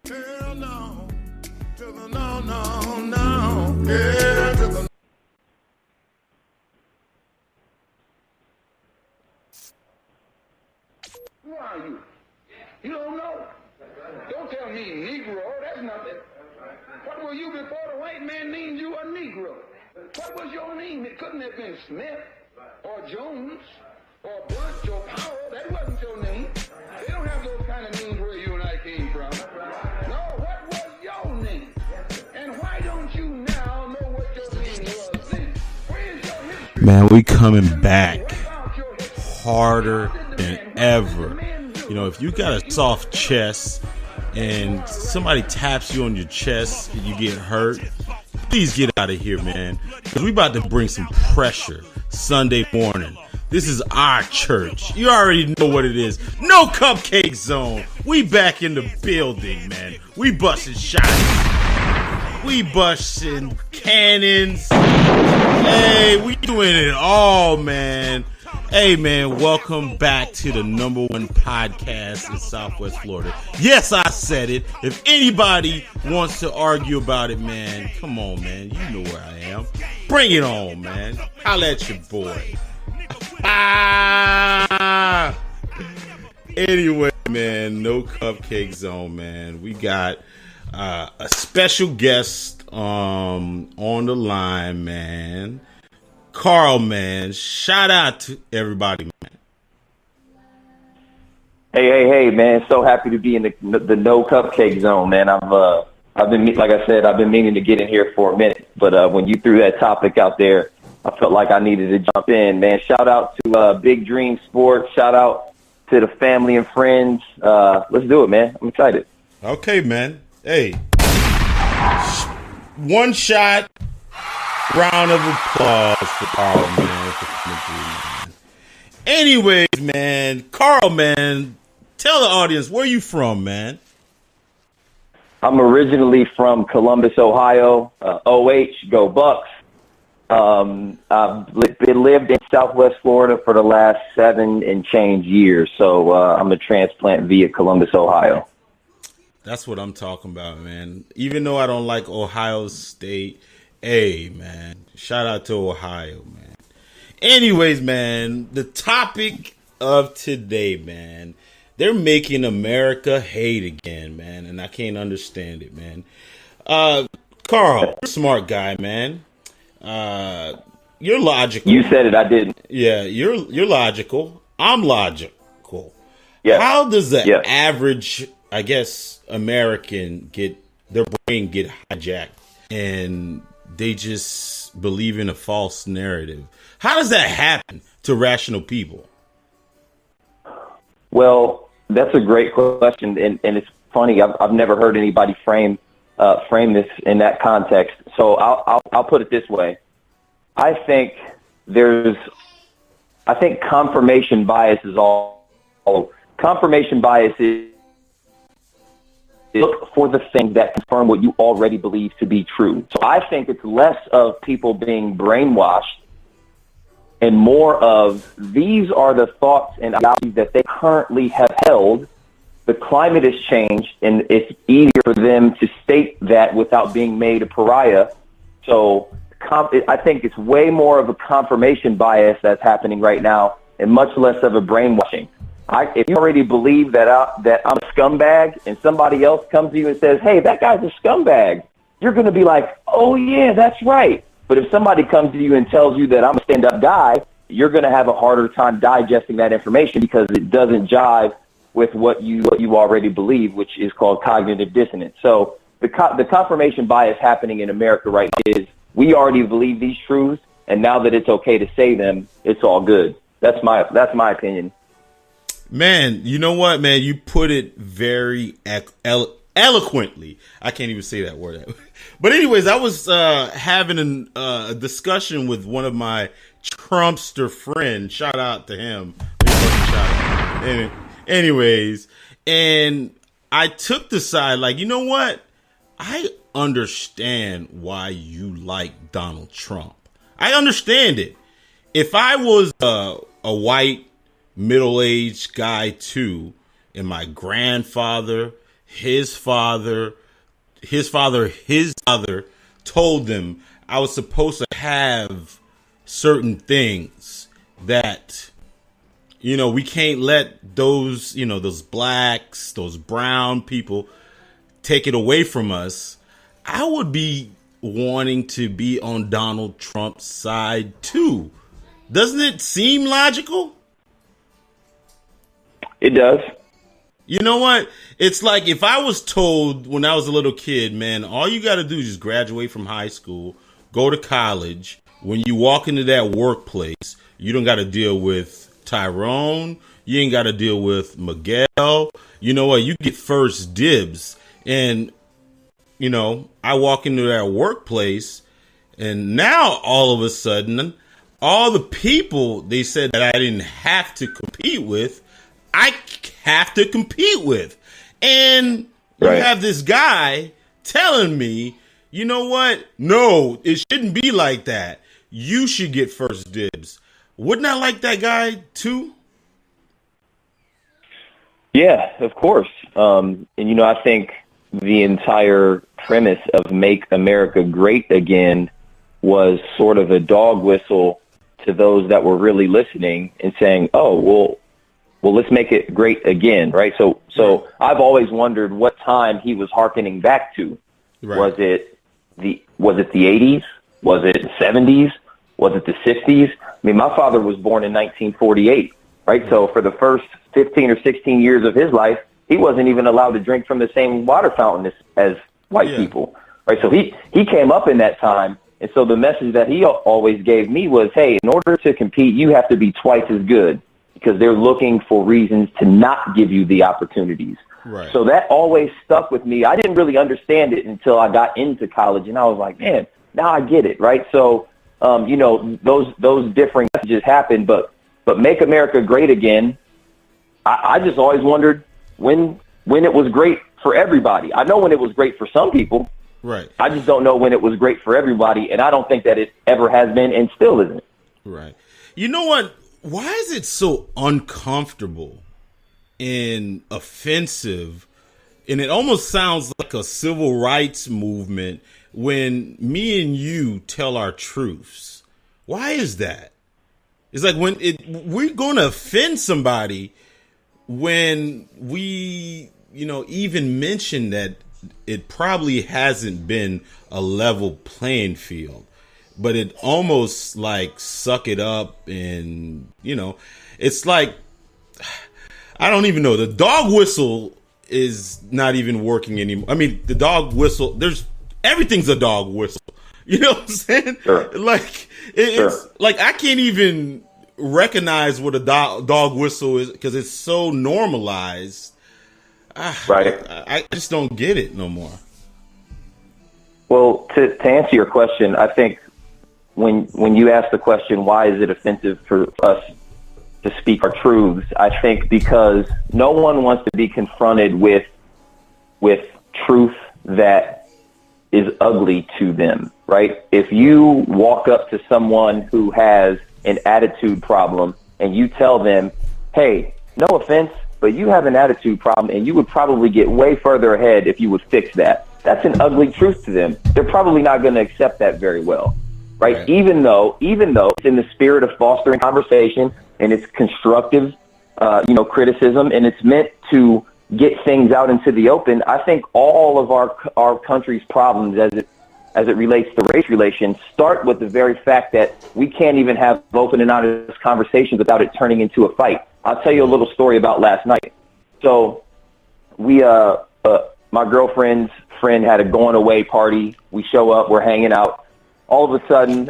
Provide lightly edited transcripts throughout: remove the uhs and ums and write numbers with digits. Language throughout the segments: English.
Hell no, to the no, no, no. Yeah, to the Who are you? You don't know. Don't tell me Negro. That's nothing. What were you before the white man named you a Negro? What was your name? It couldn't have been Smith or Jones or Bush or Powell. That wasn't your name. They don't have those kind of names where you and I came from. No, what was your name? And why don't you now know what your name was then? Where is your history? Man, we coming back harder than ever. You know, if you got a soft chest and somebody taps you on your chest and you get hurt, please get out of here, man. Because we about to bring some pressure Sunday morning. This is our church. You already know what it is. No Cupcake Zone. We back in the building, man. We busting shots. We busting cannons. Hey, we doing it all, man. Hey, man, welcome back to the number one podcast in Southwest Florida. Yes, I said it. If anybody wants to argue about it, man, come on, man. You know where I am. Bring it on, man. Holla at your boy. Anyway, man, no Cupcake Zone, man. We got a special guest on the line, man. Carl, man, shout out to everybody, man. Hey, man! So happy to be in the no Cupcake Zone, man. I've been, like I said, I've been meaning to get in here for a minute, but when you threw that topic out there, I felt like I needed to jump in, man. Shout out to Big Dream Sports. Shout out to the family and friends. Let's do it, man. I'm excited. Okay, man. Hey, one shot. Round of applause for Carl, man, for coming through, man. Anyways, man, Carl, man, tell the audience, where you from, man? I'm originally from Columbus, Ohio. OH, go Bucks. I've lived in Southwest Florida for the last 7 and change years, so I'm a transplant via Columbus, Ohio. That's what I'm talking about, man. Even though I don't like Ohio State, hey, man, shout out to Ohio, man. Anyways, man, the topic of today, man, they're making America hate again, man, and I can't understand it, man. Carl, you're a smart guy, man. You're logical. You said it, I didn't. Yeah, you're logical. I'm logical. Yeah. How does the Yeah. average, I guess, American their brain get hijacked and they just believe in a false narrative? How does that happen to rational people? Well, that's a great question, and it's funny. I've never heard anybody frame this in that context. So I'll put it this way. I think confirmation bias is all. Confirmation bias is look for the things that confirm what you already believe to be true. So I think it's less of people being brainwashed and more of these are the thoughts and ideologies that they currently have held. The climate has changed, and it's easier for them to state that without being made a pariah. So I think it's way more of a confirmation bias that's happening right now and much less of a brainwashing. If you already believe that I'm a scumbag and somebody else comes to you and says, hey, that guy's a scumbag, you're going to be like, oh, yeah, that's right. But if somebody comes to you and tells you that I'm a stand-up guy, you're going to have a harder time digesting that information because it doesn't jive with what you already believe, which is called cognitive dissonance. So the confirmation bias happening in America right now is we already believe these truths, and now that it's okay to say them, it's all good. That's my opinion. Man, you know what, man? You put it very eloquently. I can't even say that word. But anyways, I was having a discussion with one of my Trumpster friends. Shout out to him. Anyways, and I took the side like, you know what? I understand why you like Donald Trump. I understand it. If I was a white middle-aged guy too, and my grandfather his father, his father told them I was supposed to have certain things that, we can't let those, those blacks, those brown people take it away from us. I would be wanting to be on Donald Trump's side too. Doesn't it seem logical? It does. You know what? It's like if I was told when I was a little kid, man, all you got to do is just graduate from high school, go to college. When you walk into that workplace, you don't got to deal with Tyrone. You ain't got to deal with Miguel. You know what? You get first dibs. And, I walk into that workplace and now all of a sudden, all the people they said that I didn't have to compete with, I have to compete with. And you have this guy telling me, you know what? No, it shouldn't be like that. You should get first dibs. Wouldn't I like that guy too? Yeah, of course. And, I think the entire premise of Make America Great Again was sort of a dog whistle to those that were really listening and saying, oh, well, let's make it great again, right? So I've always wondered what time he was hearkening back to. Right. Was it the 80s? Was it the 70s? Was it the 60s? I mean, my father was born in 1948, right? So for the first 15 or 16 years of his life, he wasn't even allowed to drink from the same water fountain as white people, right? So he came up in that time. And so the message that he always gave me was, hey, in order to compete, you have to be twice as good because they're looking for reasons to not give you the opportunities. Right. So that always stuck with me. I didn't really understand it until I got into college, and I was like, man, now I get it, right? So, those differing messages happen, but Make America Great Again, I just always wondered when it was great for everybody. I know when it was great for some people. Right. I just don't know when it was great for everybody, and I don't think that it ever has been and still isn't. Right. You know what? Why is it so uncomfortable and offensive, and it almost sounds like a civil rights movement when me and you tell our truths? Why is that? It's like we're going to offend somebody when we, even mention that it probably hasn't been a level playing field, but it almost like suck it up and, it's like, I don't even know. The dog whistle is not even working anymore. I mean, the dog whistle, everything's a dog whistle. You know what I'm saying? Sure. Like, it's like I can't even recognize what a dog whistle is because it's so normalized. Right. I just don't get it no more. Well, to answer your question, I think when you ask the question, why is it offensive for us to speak our truths? I think because no one wants to be confronted with truth that is ugly to them, right? If you walk up to someone who has an attitude problem and you tell them, hey, no offense, but you have an attitude problem and you would probably get way further ahead if you would fix that. That's an ugly truth to them. They're probably not going to accept that very well, right? Even though it's in the spirit of fostering conversation and it's constructive, criticism, and it's meant to get things out into the open. I think all of our country's problems as it relates to race relations start with the very fact that we can't even have open and honest conversations without it turning into a fight. I'll tell you a little story about last night. So my girlfriend's friend had a going away party. We show up, we're hanging out. All of a sudden,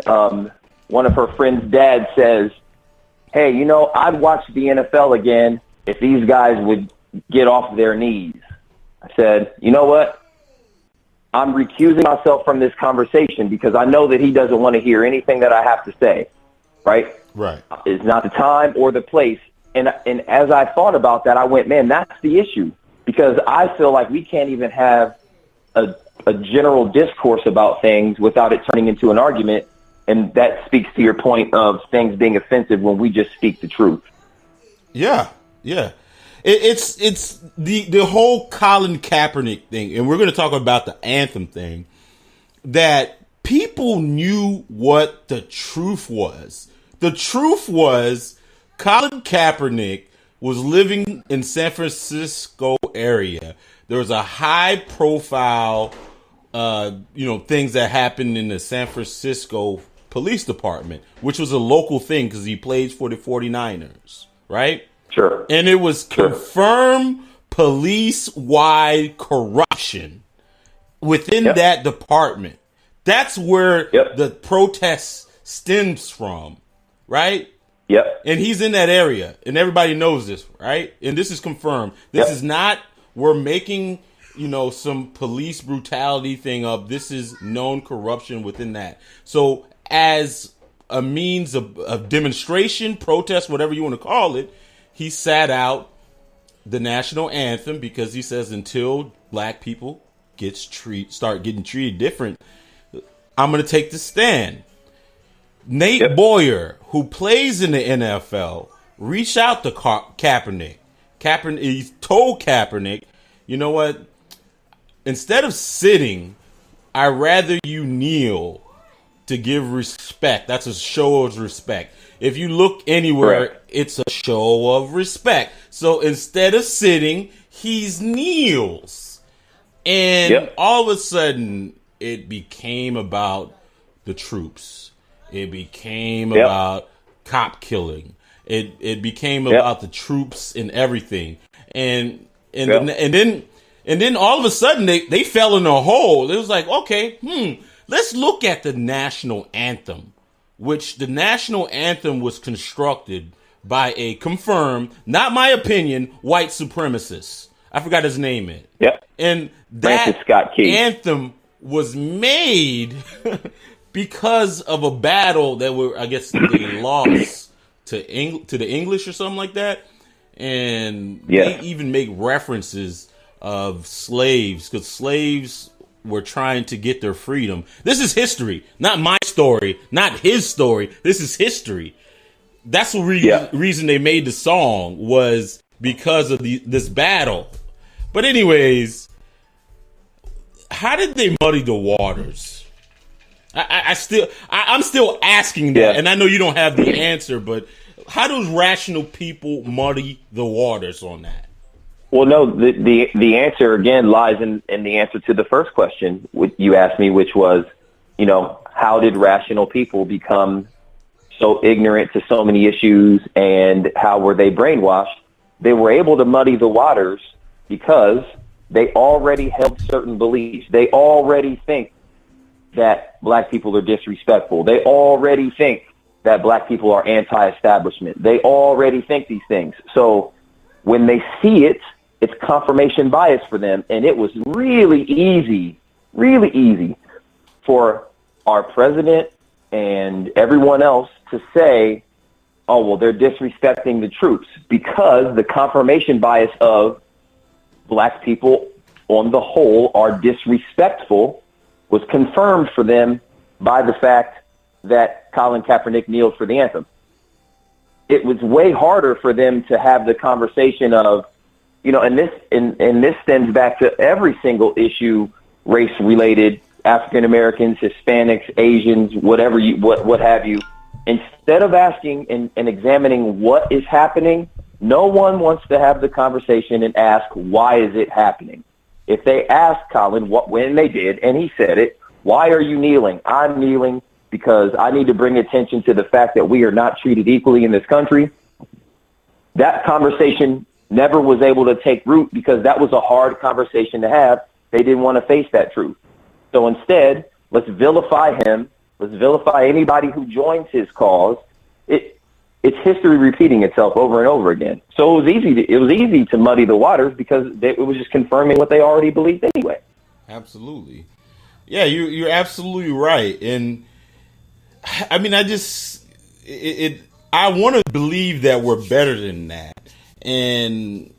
one of her friend's dad says, hey, I'd watch the NFL again if these guys would get off their knees. I said, you know what? I'm recusing myself from this conversation because I know that he doesn't want to hear anything that I have to say, right? Right. It's not the time or the place. And as I thought about that, I went, man, that's the issue, because I feel like we can't even have a general discourse about things without it turning into an argument. And that speaks to your point of things being offensive when we just speak the truth. Yeah. Yeah. It's the whole Colin Kaepernick thing, and we're going to talk about the anthem thing. That people knew what the truth was. The truth was Colin Kaepernick was living in San Francisco area. There was a high profile, things that happened in the San Francisco police department, which was a local thing because he plays for the 49ers, right? Sure. And it was confirmed police-wide corruption within that department. That's where the protest stems from, right? Yep. And he's in that area, and everybody knows this, right? And this is confirmed. This is not, we're making, some police brutality thing up. This is known corruption within that. So as a means of demonstration, protest, whatever you want to call it, he sat out the national anthem because he says until black people start getting treated different, I'm going to take the stand. Nate Boyer, who plays in the NFL, reached out to Kaepernick. He told Kaepernick, you know what? Instead of sitting, I'd rather you kneel to give respect. That's a show of respect. If you look anywhere, it's a show of respect. So instead of sitting, he kneels. And all of a sudden, it became about the troops. It became about cop killing. It became about the troops and everything. And then all of a sudden they fell in a hole. It was like, okay, let's look at the national anthem, which the national anthem was constructed by a confirmed, not my opinion, white supremacist. I forgot his name. And that anthem was made because of a battle that they lost to the English or something like that. And they even make references of slaves because slaves were trying to get their freedom. This is history, not my story, not his story. This is history. That's the reason they made the song was because of this battle. But anyways, how did they muddy the waters? I'm still asking that, and I know you don't have the answer, but how do rational people muddy the waters on that? Well, no, the answer again lies in the answer to the first question you asked me, which was, how did rational people become so ignorant to so many issues, and how were they brainwashed? They were able to muddy the waters because they already held certain beliefs. They already think that black people are disrespectful. They already think that black people are anti-establishment. They already think these things. So when they see it, it's confirmation bias for them. And it was really easy for our president and everyone else to say, oh, well, they're disrespecting the troops, because the confirmation bias of black people on the whole are disrespectful was confirmed for them by the fact that Colin Kaepernick kneeled for the anthem. It was way harder for them to have the conversation of, and this stems back to every single issue, race related, African Americans, Hispanics, Asians, whatever what have you. Instead of asking and examining what is happening, no one wants to have the conversation and ask, why is it happening? If they asked Colin when they did, and he said it, why are you kneeling? I'm kneeling because I need to bring attention to the fact that we are not treated equally in this country. That conversation never was able to take root because that was a hard conversation to have. They didn't want to face that truth. So instead, let's vilify him. Let's vilify anybody who joins his cause. It's history repeating itself over and over again. So it was easy to muddy the waters because it was just confirming what they already believed anyway. Absolutely. Yeah, you're absolutely right. And I mean, I want to believe that we're better than that. And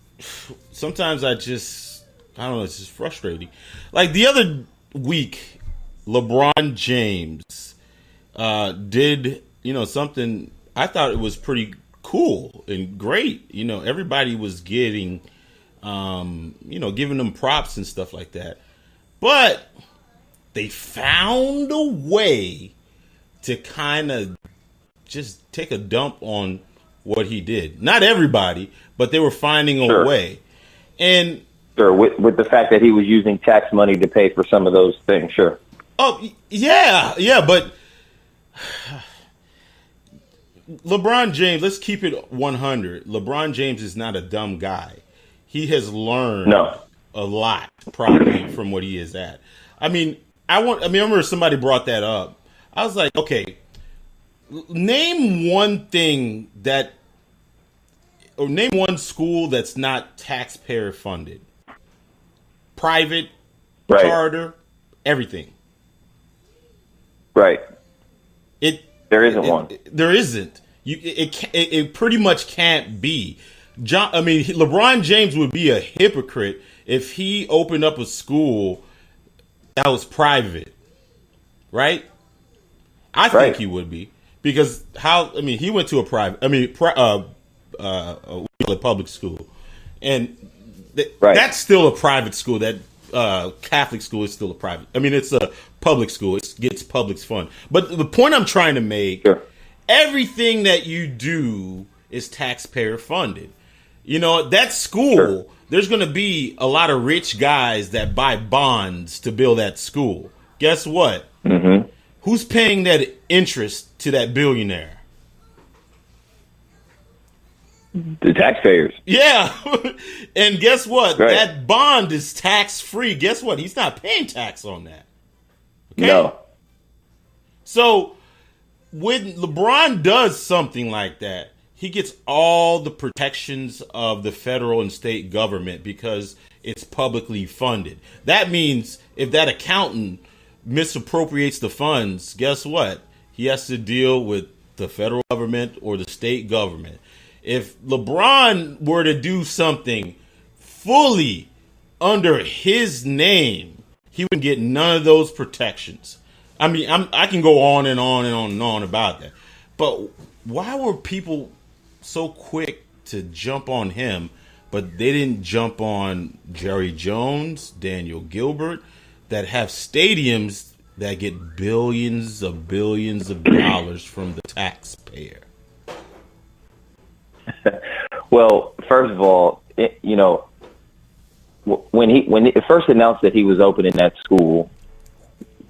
sometimes I don't know, it's just frustrating. Like the other week, LeBron James did, something. I thought it was pretty cool and great. You know, everybody was getting, giving them props and stuff like that. But they found a way to kind of just take a dump on what he did. Not everybody, but they were finding a way. And sure, with the fact that he was using tax money to pay for some of those things, sure. Oh, yeah, but LeBron James, let's keep it 100. LeBron James is not a dumb guy. He has learned a lot probably from what he is at. I remember somebody brought that up. I was like, okay, name one school that's not taxpayer funded. Private, charter, everything. Right. There isn't one. There isn't. It pretty much can't be. LeBron James would be a hypocrite if he opened up a school that was private, right? I think he would be, because he went to a public school, and that's still a private school. That Catholic school is still a private. It's a public school. It gets public fund. But the point I'm trying to make, everything that you do is taxpayer funded. You know, that school, there's going to be a lot of rich guys that buy bonds to build that school. Guess what? Mm-hmm. Who's paying that interest to that billionaire? The taxpayers. Yeah. And guess what? That bond is tax free. Guess what? He's not paying tax on that. Okay? No. So when LeBron does something like that, he gets all the protections of the federal and state government because it's publicly funded. That means if that accountant misappropriates the funds, guess what? He has to deal with the federal government or the state government. If LeBron were to do something fully under his name, he wouldn't get none of those protections. I can go on and on and on and on about that. But why were people so quick to jump on him, but they didn't jump on Jerry Jones, Daniel Gilbert, that have stadiums that get billions of dollars from the taxpayer? Well, first of all, when he first announced that he was opening that school,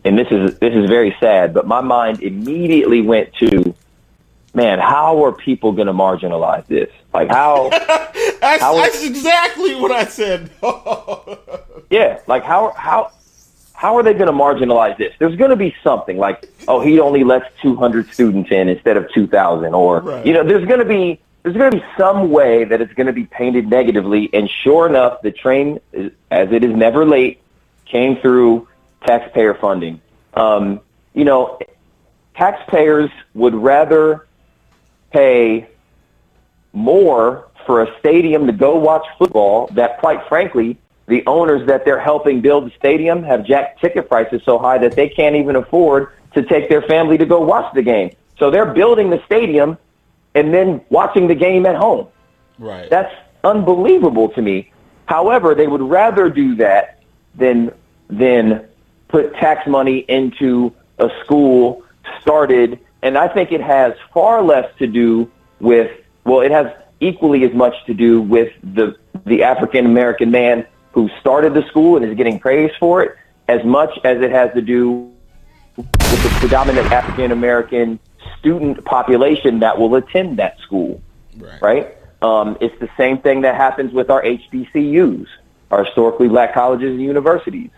and this is very sad, but my mind immediately went to, man, how are people going to marginalize this? Like how? That's exactly what I said. Yeah, like how are they going to marginalize this? There's going to be something like, oh, he only lets 200 students in instead of 2,000, or there's going to be some way that it's going to be painted negatively. And sure enough, the train, as it is never late, came through taxpayer funding. Taxpayers would rather pay more for a stadium to go watch football that, quite frankly, the owners that they're helping build the stadium have jacked ticket prices so high that they can't even afford to take their family to go watch the game. So they're building the stadium and then watching the game at home. Right. That's unbelievable to me. However, they would rather do that than put tax money into a school started, and I think it has far less to do with, it has equally as much to do with the African-American man who started the school and is getting praised for it, as much as it has to do with the predominant African-American student population that will attend that school, right? It's the same thing that happens with our HBCUs, our historically black colleges and universities.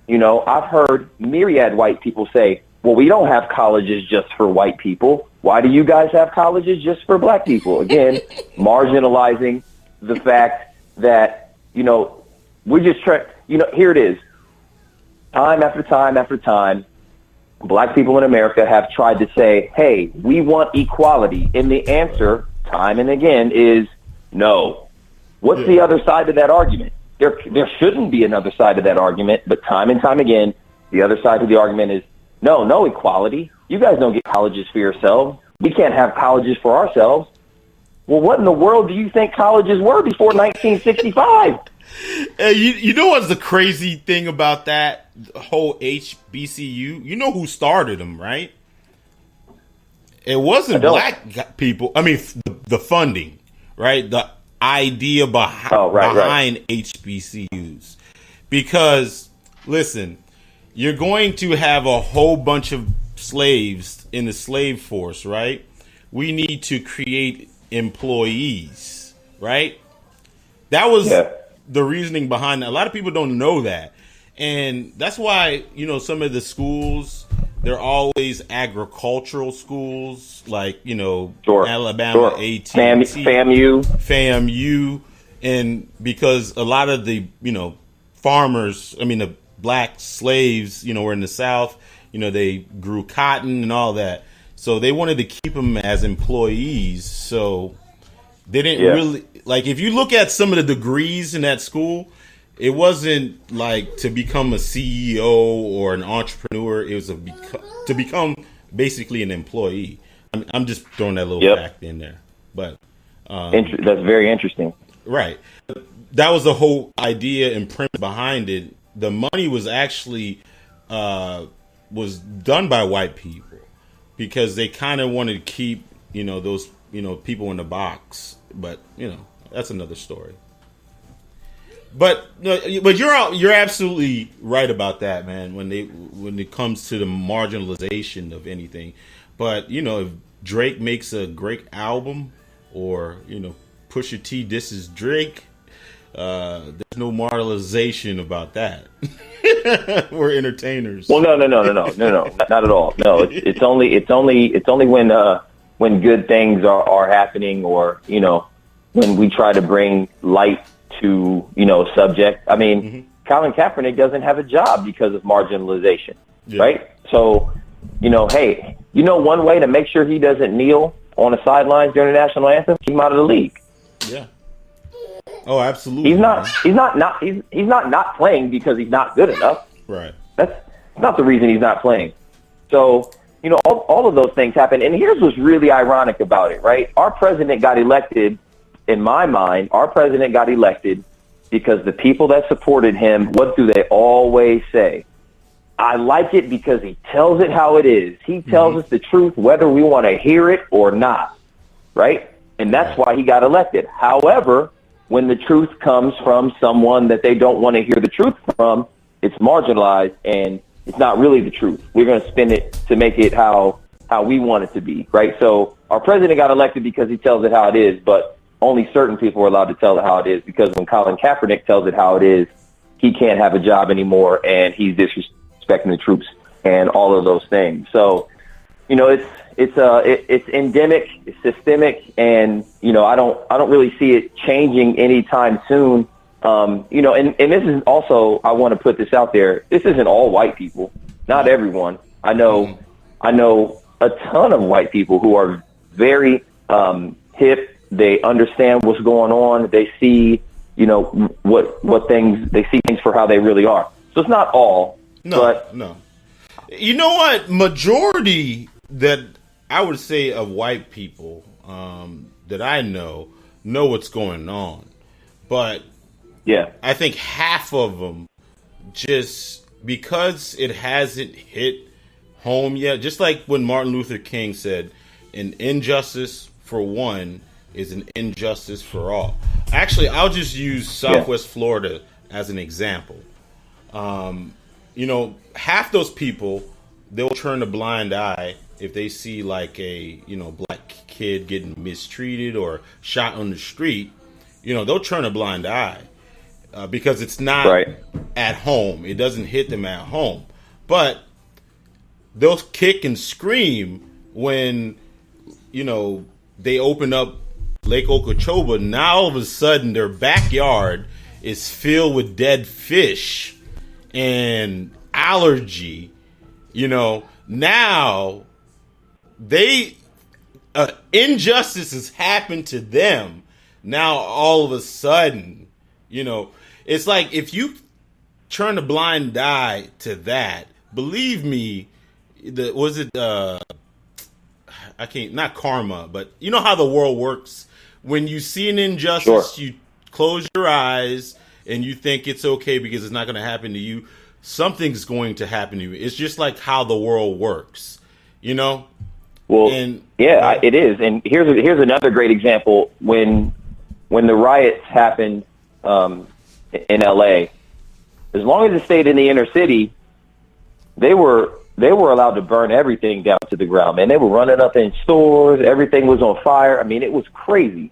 I've heard myriad white people say, well, we don't have colleges just for white people. Why do you guys have colleges just for black people? Again, marginalizing the fact that, we just try, here it is. Time after time after time, black people in America have tried to say, hey, we want equality. And the answer, time and again, is no. What's the other side of that argument? There shouldn't be another side of that argument, but time and time again, the other side of the argument is, no equality. You guys don't get colleges for yourselves. We can't have colleges for ourselves. Well, what in the world do you think colleges were before 1965? You know what's the crazy thing about that whole HBCU? You know who started them, right? It wasn't black people. I mean, the funding, right? The idea behind HBCUs. Because, listen, you're going to have a whole bunch of slaves in the slave force, right? We need to create employees, right? That was the reasoning behind that. A lot of people don't know that. And that's why, you know, some of the schools, they're always agricultural schools, like, you know, Alabama, AT&T, FAMU. And because a lot of the, you know, farmers, I mean, the black slaves, you know, were in the South, you know, they grew cotton and all that. So they wanted to keep them as employees. So they didn't really, like, if you look at some of the degrees in that school, it wasn't like to become a CEO or an entrepreneur. It was to become basically an employee. I'm just throwing that little fact in there. But that's very interesting. Right. That was the whole idea and premise behind it. The money was actually was done by white people because they kind of wanted to keep, you know, those, you know, people in the box. But, you know, that's another story. But you're absolutely right about that, man. When it comes to the marginalization of anything, but you know, if Drake makes a great album, or you know, Pusha T disses Drake, there's no marginalization about that. We're entertainers. Well, no, not at all. No, it's only when good things are happening, or you know, when we try to bring light to, you know, subject. I mean, Colin Kaepernick doesn't have a job because of marginalization, right? So, you know, hey, you know, one way to make sure he doesn't kneel on the sidelines during the national anthem, keep him out of the league. Yeah. Oh, absolutely. He's not playing because he's not good enough. Right. That's not the reason he's not playing. So, you know, all of those things happen. And here's what's really ironic about it, right? Our president got elected. In my mind, our president got elected because the people that supported him, what do they always say? I like it because he tells it how it is. He tells us the truth, whether we want to hear it or not, right? And that's why he got elected. However, when the truth comes from someone that they don't want to hear the truth from, it's marginalized and it's not really the truth. We're going to spin it to make it how we want it to be, right? So our president got elected because he tells it how it is, but only certain people are allowed to tell it how it is, because when Colin Kaepernick tells it how it is, he can't have a job anymore, and he's disrespecting the troops and all of those things. So, you know, it's endemic, it's systemic, and you know, I don't really see it changing anytime soon. You know, and this is also, I want to put this out there. This isn't all white people, not everyone. I know a ton of white people who are very hip. They understand what's going on. They see, you know, what things, they see things for how they really are. So it's not all. No. You know what? Majority that I would say of white people that I know what's going on. But yeah, I think half of them, just because it hasn't hit home yet, just like when Martin Luther King said, an injustice for one is an injustice for all. Actually, I'll just use Southwest Florida as an example. You know, half those people, they'll turn a blind eye if they see like a, you know, black kid getting mistreated or shot on the street. You know, they'll turn a blind eye because it's not at home. It doesn't hit them at home. But they'll kick and scream when, you know, they open up Lake Okeechobee. Now all of a sudden their backyard is filled with dead fish and allergy. You know, now they injustice has happened to them. Now all of a sudden, you know, it's like if you turn a blind eye to that, believe me, not karma, but you know how the world works when you see an injustice, you close your eyes and you think it's okay because it's not going to happen to you. Something's going to happen to you. It's just like how the world works, you know? Well, it is. And here's another great example. When the riots happened in LA, as long as it stayed in the inner city, they were allowed to burn everything down to the ground, man. They were running up in stores. Everything was on fire. I mean, it was crazy.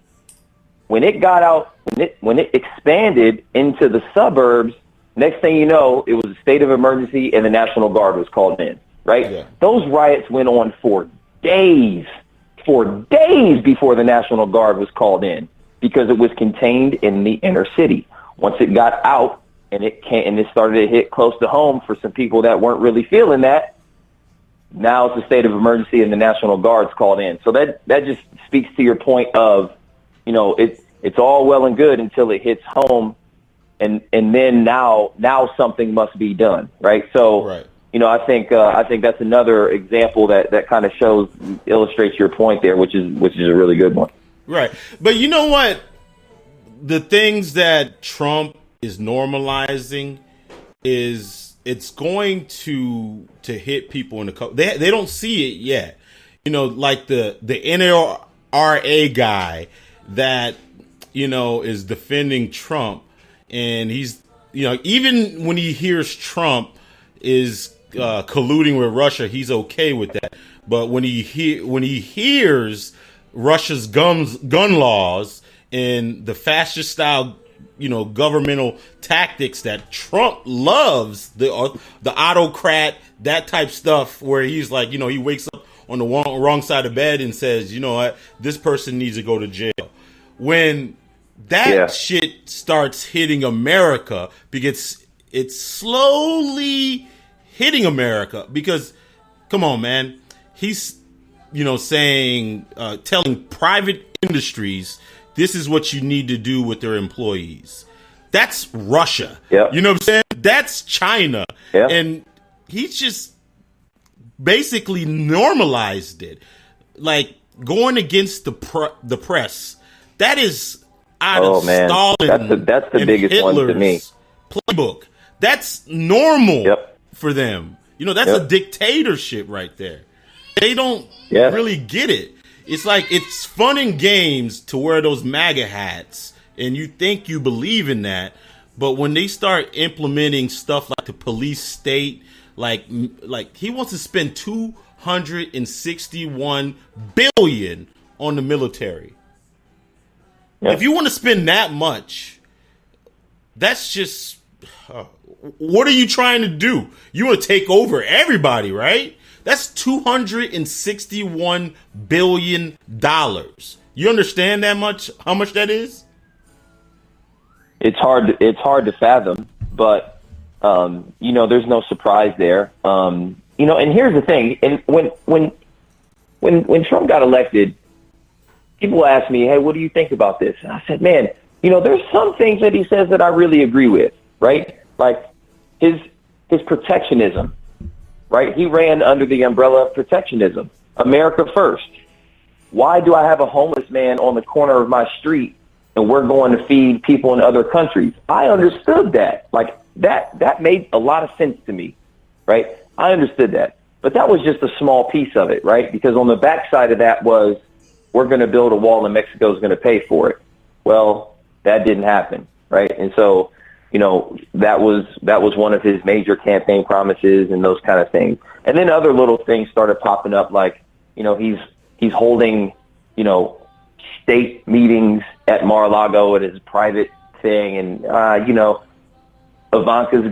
When it got out, when it expanded into the suburbs, next thing you know, it was a state of emergency and the National Guard was called in, right? Yeah. Those riots went on for days before the National Guard was called in because it was contained in the inner city. Once it got out and it started to hit close to home for some people that weren't really feeling that, now it's a state of emergency and the National Guard's called in. So that just speaks to your point of, you know, it's all well and good until it hits home, and then now something must be done, right? So, right. You know, I think that's another example that kind of illustrates your point there, which is a really good one. Right, but you know what? The things that Trump is normalizing is it's going to hit people in the they don't see it yet. You know, like the NRA guy that, you know, is defending Trump, and he's, you know, even when he hears Trump is colluding with Russia, he's okay with that. But when he hears Russia's gun laws and the fascist style, you know, governmental tactics that Trump loves, the autocrat, that type stuff, where he's like, you know, he wakes up on the wrong side of bed and says, you know what, this person needs to go to jail. When that shit starts hitting America, because it's slowly hitting America, because, come on, man, he's, you know, saying, telling private industries, this is what you need to do with their employees. That's Russia. Yep. You know what I'm saying? That's China. Yep. And he's just basically normalized it. Like going against the press. That is out of Stalin. That's the biggest Hitler's one to me. Playbook. That's normal for them. You know, that's a dictatorship right there. They don't really get it. It's like it's fun and games to wear those MAGA hats, and you think you believe in that, but when they start implementing stuff like the police state, like he wants to spend $261 billion on the military. If you want to spend that much, that's just what are you trying to do? You want to take over everybody, right? That's $261 billion. You understand that much? How much that is? It's hard to fathom, but you know, there's no surprise there. You know, and here's the thing: and when Trump got elected, people asked me, "Hey, what do you think about this?" And I said, "Man, you know, there's some things that he says that I really agree with, right? Like his protectionism." Right? He ran under the umbrella of protectionism. America first. Why do I have a homeless man on the corner of my street and we're going to feed people in other countries? I understood that. Like that made a lot of sense to me. Right? I understood that. But that was just a small piece of it, right? Because on the backside of that was, we're going to build a wall and Mexico's going to pay for it. Well, that didn't happen. Right? And so, you know, that was one of his major campaign promises and those kind of things. And then other little things started popping up, like, you know, he's holding, you know, state meetings at Mar-a-Lago at his private thing. And, you know, Ivanka's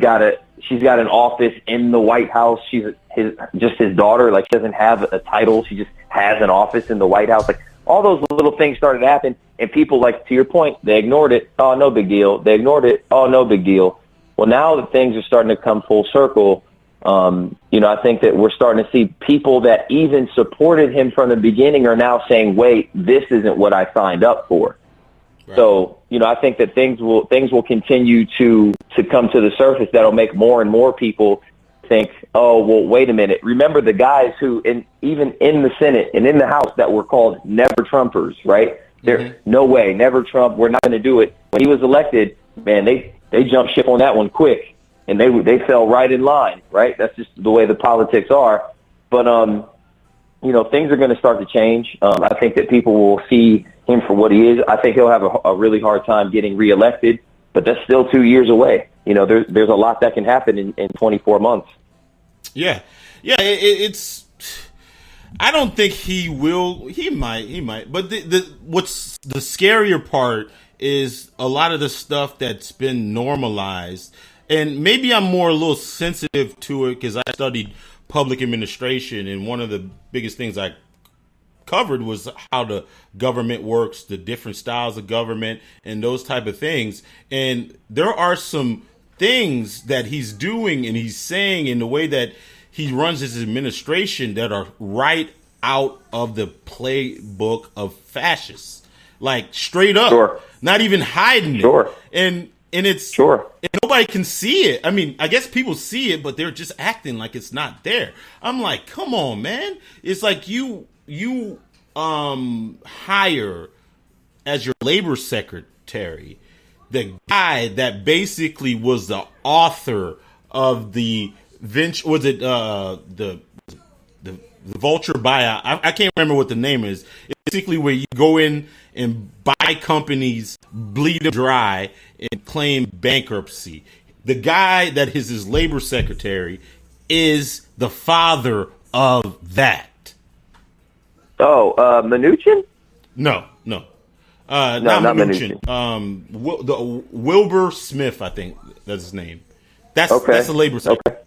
she's got an office in the White House. She's his daughter. Like, she doesn't have a title. She just has an office in the White House. Like, all those little things started to happen, and people, like, to your point, they ignored it. Oh, no big deal. They ignored it. Oh, no big deal. Well, now that things are starting to come full circle, you know, I think that we're starting to see people that even supported him from the beginning are now saying, wait, this isn't what I signed up for. Right. So, you know, I think that things will continue to come to the surface that'll make more and more people think, oh, well, wait a minute. Remember the guys who, even in the Senate and in the House, that were called never Trumpers, right? There, no way, never Trump. We're not going to do it. When he was elected, man, they jumped ship on that one quick, and they fell right in line. Right, that's just the way the politics are. But things are going to start to change. I think that people will see him for what he is. I think he'll have a really hard time getting reelected, but that's still 2 years away. There's a lot that can happen in 24 months. Yeah. It's. I don't think he will. He might. But what's the scarier part is a lot of the stuff that's been normalized, and maybe I'm more a little sensitive to it because I studied public administration, and one of the biggest things I covered was how the government works, the different styles of government, and those type of things. And there are some things that he's doing and he's saying in the way that he runs his administration that are right out of the playbook of fascists, like straight up, Sure. Not even hiding Sure. it. And it's Sure. and nobody can see it. I mean, I guess people see it, but they're just acting like it's not there. I'm like, come on, man. It's like you hire as your labor secretary the guy that basically was the author of the the vulture buyout. I can't remember what the name is. It's basically where you go in and buy companies, bleed them dry, and claim bankruptcy. The guy that is his labor secretary is the father of that. Oh, Mnuchin? No. No, Not not Mnuchin. Wilbur Smith, I think that's his name. That's the labor secretary. Okay.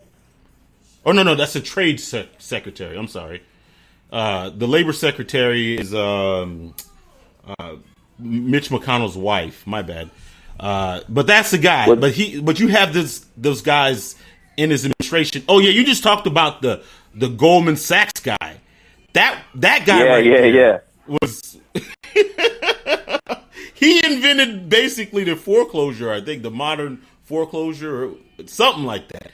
Oh, no, that's the trade secretary. I'm sorry. The labor secretary is Mitch McConnell's wife. My bad. But that's the guy. What? But you have those guys in his administration. Oh yeah, you just talked about the Goldman Sachs guy. That guy Yeah. was he invented basically the foreclosure. I think the modern foreclosure or something like that.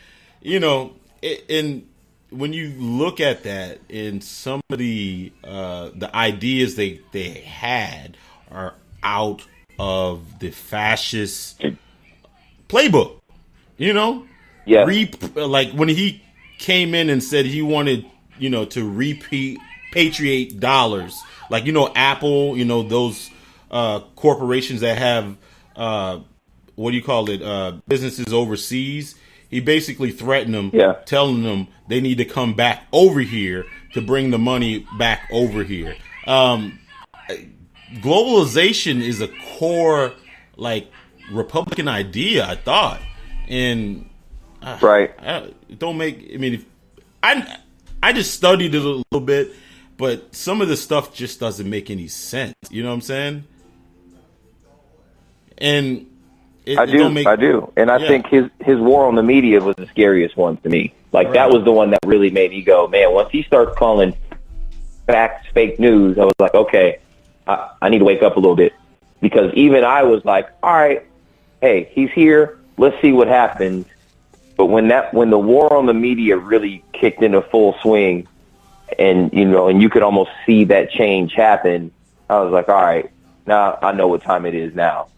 And when you look at that, and some of the ideas they had are out of the fascist playbook, Yeah. Like when he came in and said he wanted, to repatriate dollars, like Apple, those corporations that have what do you call it, businesses overseas. He basically threatened them, telling them they need to come back over here to bring the money back over here. Globalization is a core, Republican idea, I thought. And Right. I just studied it a little bit, but some of the stuff just doesn't make any sense. You know what I'm saying? And I do. And I think his war on the media was the scariest one to me. Right. That was the one that really made me go, man, once he starts calling facts fake news, I was like, okay, I need to wake up a little bit. Because even I was like, all right, hey, he's here. Let's see what happens. But when the war on the media really kicked into full swing and you could almost see that change happen, I was like, all right, now I know what time it is now.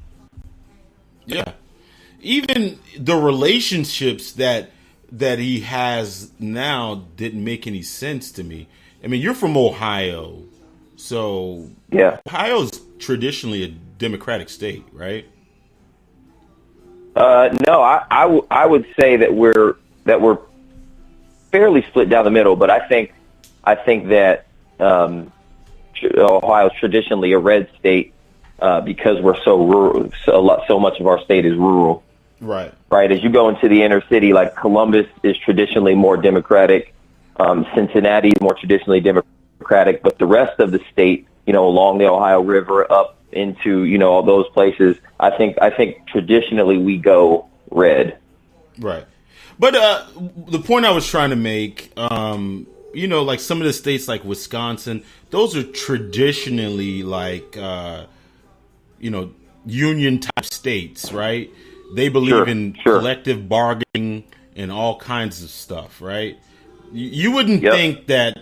Yeah. Even the relationships that he has now didn't make any sense to me. I mean, you're from Ohio, so yeah, Ohio's traditionally a Democratic state, right? No, I would say that we're fairly split down the middle, but I think that Ohio is traditionally a red state. Because we're so rural, so much of our state is rural. Right. As you go into the inner city, like Columbus is traditionally more Democratic, Cincinnati is more traditionally Democratic, but the rest of the state, along the Ohio River up into all those places, I think traditionally we go red. Right. But the point I was trying to make, like some of the states like Wisconsin, those are traditionally union type states, right? They believe in collective bargaining and all kinds of stuff, right? You wouldn't think that,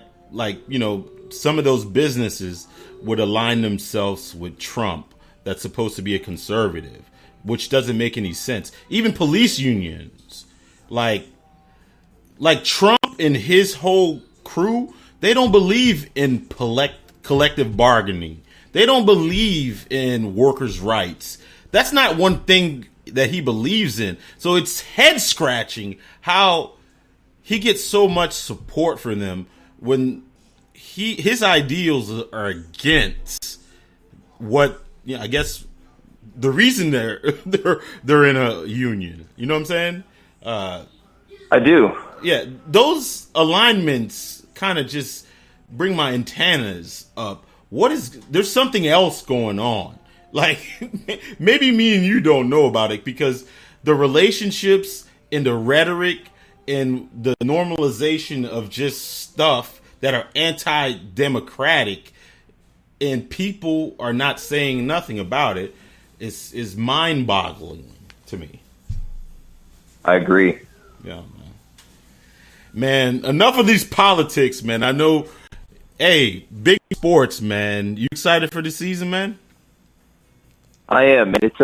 some of those businesses would align themselves with Trump that's supposed to be a conservative, which doesn't make any sense. Even police unions, like Trump and his whole crew, they don't believe in collective bargaining. They don't believe in workers' rights. That's not one thing that he believes in. So it's head scratching how he gets so much support from them when his ideals are against what, I guess the reason they're in a union. You know what I'm saying? I do. Yeah, those alignments kind of just bring my antennas up. There's something else going on. Like, maybe me and you don't know about it because the relationships and the rhetoric and the normalization of just stuff that are anti-democratic and people are not saying nothing about it is mind-boggling to me. I agree. Yeah, man, enough of these politics, man. I know, hey, big sports, man. You excited for the season, man? I am. It's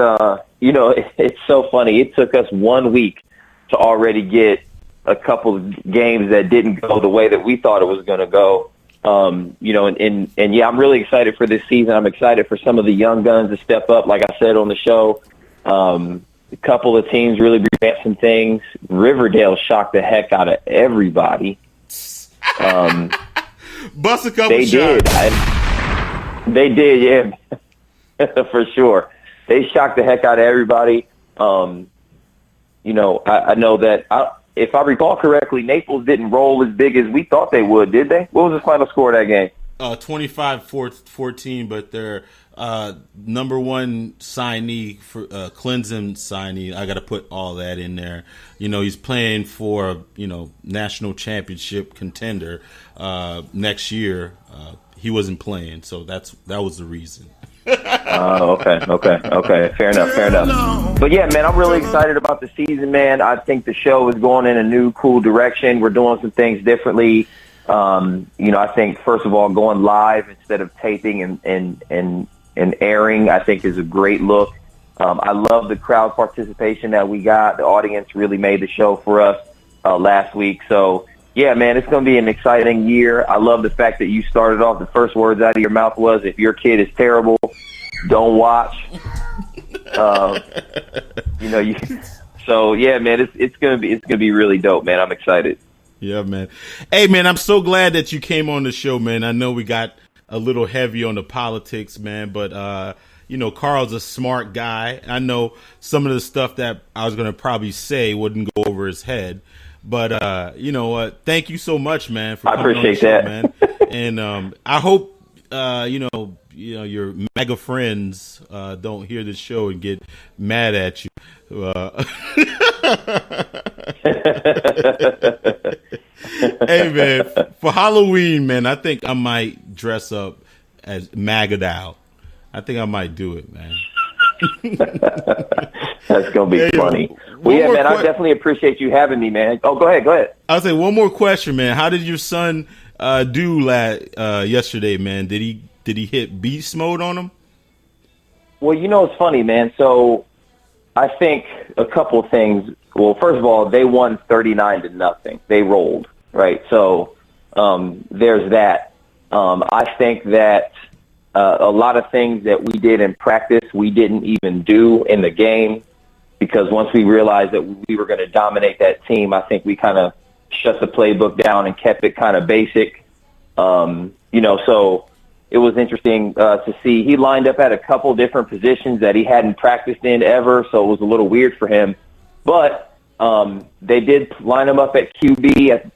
it's so funny. It took us 1 week to already get a couple of games that didn't go the way that we thought it was going to go. And yeah, I'm really excited for this season. I'm excited for some of the young guns to step up. Like I said on the show, a couple of teams really revamped some things. Riverdale shocked the heck out of everybody. Bust a couple they shots. They did, yeah, for sure. They shocked the heck out of everybody. I know that if I recall correctly, Naples didn't roll as big as we thought they would, did they? What was the final score of that game? 25-14, but their number one signee for Clemson signee. I got to put all that in there. He's playing for national championship contender next year. He wasn't playing, so that was the reason. Okay. Fair enough. But yeah, man, I'm really excited about the season, man. I think the show is going in a new, cool direction. We're doing some things differently. I think first of all, going live instead of taping and airing, I think is a great look. I love the crowd participation that we got. The audience really made the show for us last week. So yeah, man, it's going to be an exciting year. I love the fact that you started off, the first words out of your mouth was, if your kid is terrible, don't watch. So yeah, man, it's gonna be really dope, man. I'm excited. Yeah, man. Hey, man, I'm so glad that you came on the show, man. I know we got a little heavy on the politics, man, but Carl's a smart guy. I know some of the stuff that I was gonna probably say wouldn't go over his head, but thank you so much, man. For coming on the show, man. And I hope your MAGA friends don't hear this show and get mad at you. Hey, man, for Halloween, man, I think I might dress up as MAGA Dow. I think I might do it, man. That's going to be funny. Well, yeah, man, I definitely appreciate you having me, man. Oh, go ahead. I'll say one more question, man. How did your son do yesterday, man? Did he hit beast mode on him? Well, it's funny, man. So I think a couple of things. Well, first of all, they won 39-0. They rolled, right? So there's that. I think that a lot of things that we did in practice, we didn't even do in the game, because once we realized that we were going to dominate that team, I think we kind of shut the playbook down and kept it kind of basic. So it was interesting to see. He lined up at a couple different positions that he hadn't practiced in ever, so it was a little weird for him. But they did line him up at QB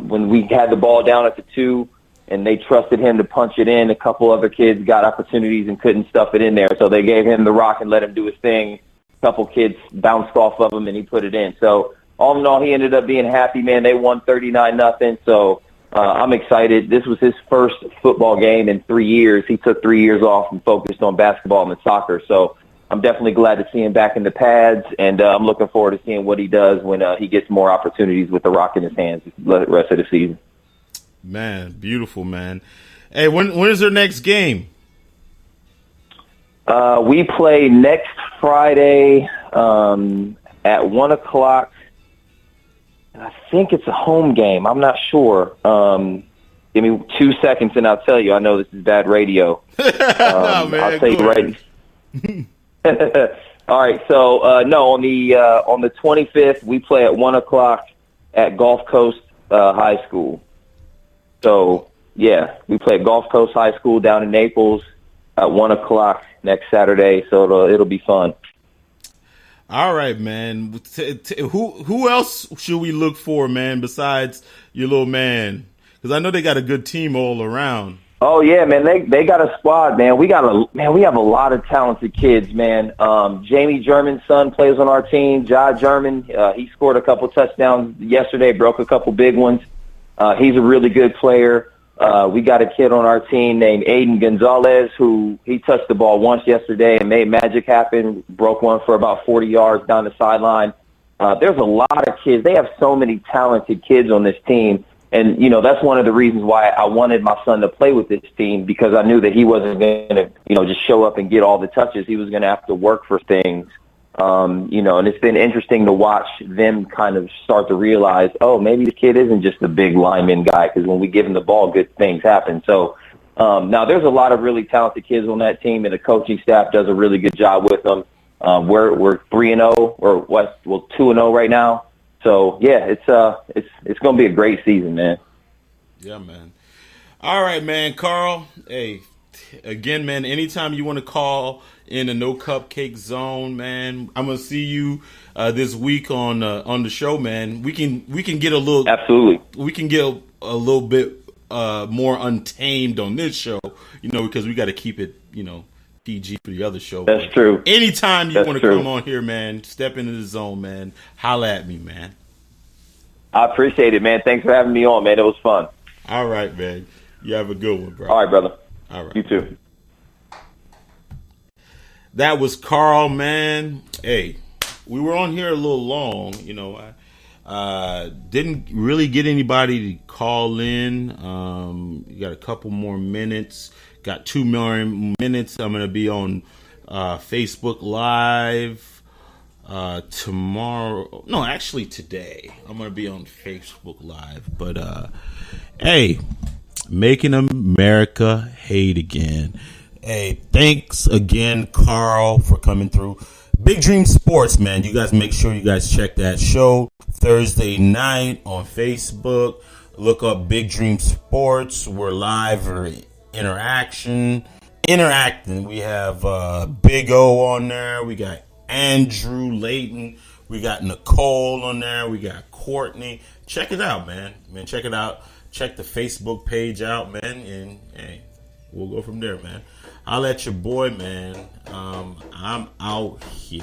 when we had the ball down at the 2, and they trusted him to punch it in. A couple other kids got opportunities and couldn't stuff it in there, so they gave him the rock and let him do his thing. A couple kids bounced off of him, and he put it in. So all in all, he ended up being happy, man. They won 39-0, so I'm excited. This was his first football game in 3 years. He took 3 years off and focused on basketball and soccer. So I'm definitely glad to see him back in the pads, and I'm looking forward to seeing what he does when he gets more opportunities with the rock in his hands the rest of the season. Man, beautiful, man. Hey, when is their next game? We play next Friday at 1 o'clock. I think it's a home game. I'm not sure. Give me 2 seconds and I'll tell you. I know this is bad radio. Man, I'll tell you right. All right. So no, on the 25th we play at 1 o'clock at Gulf Coast High School. So yeah, we play at Gulf Coast High School down in Naples at 1 o'clock next Saturday. So it'll be fun. All right, man. Who else should we look for, man, besides your little man? Because I know they got a good team all around. Oh yeah, man. They got a squad, man. We have a lot of talented kids, man. Jamie German's son plays on our team. Ja German, he scored a couple touchdowns yesterday, broke a couple big ones. He's a really good player. We got a kid on our team named Aiden Gonzalez who he touched the ball once yesterday and made magic happen, broke one for about 40 yards down the sideline. There's a lot of kids. They have so many talented kids on this team. And, you know, that's one of the reasons why I wanted my son to play with this team, because I knew that he wasn't going to, you know, just show up and get all the touches. He was going to have to work for things. You know, and it's been interesting to watch them kind of start to realize, oh, maybe the kid isn't just a big lineman guy, because when we give him the ball, good things happen. So now there's a lot of really talented kids on that team, and the coaching staff does a really good job with them. We're 3-0 or 2-0 right now. So yeah, it's going to be a great season, man. Yeah, man. All right, man, Carl. Hey, again, man. Anytime you want to call in a No Cupcake Zone, man, I'm gonna see you this week on the show, man. We can get a little absolutely. We can get a little bit more untamed on this show, you know, because we got to keep it, you know, PG for the other show. That's true. Anytime you want to come on here, man, step into the zone, man. Holla at me, man. I appreciate it, man. Thanks for having me on, man. It was fun. All right, man. You have a good one, bro. All right, brother. All right. You too. That was Carl, man. Hey, we were on here a little long. You know, I didn't really get anybody to call in. You got a couple more minutes. Got 2 more minutes. I'm going to be on Facebook Live tomorrow. No, actually today. I'm going to be on Facebook Live. But, hey, making America hate again. Hey, thanks again, Carl, for coming through. Big Dream Sports, man. You guys make sure you guys check that show Thursday night on Facebook. Look up Big Dream Sports. We're live or interacting. We have Big O on there. We got Andrew Layton. We got Nicole on there. We got Courtney. Check it out, man. Check it out. Check the Facebook page out, man. And hey, we'll go from there, man. I'll let your boy, man. I'm out here.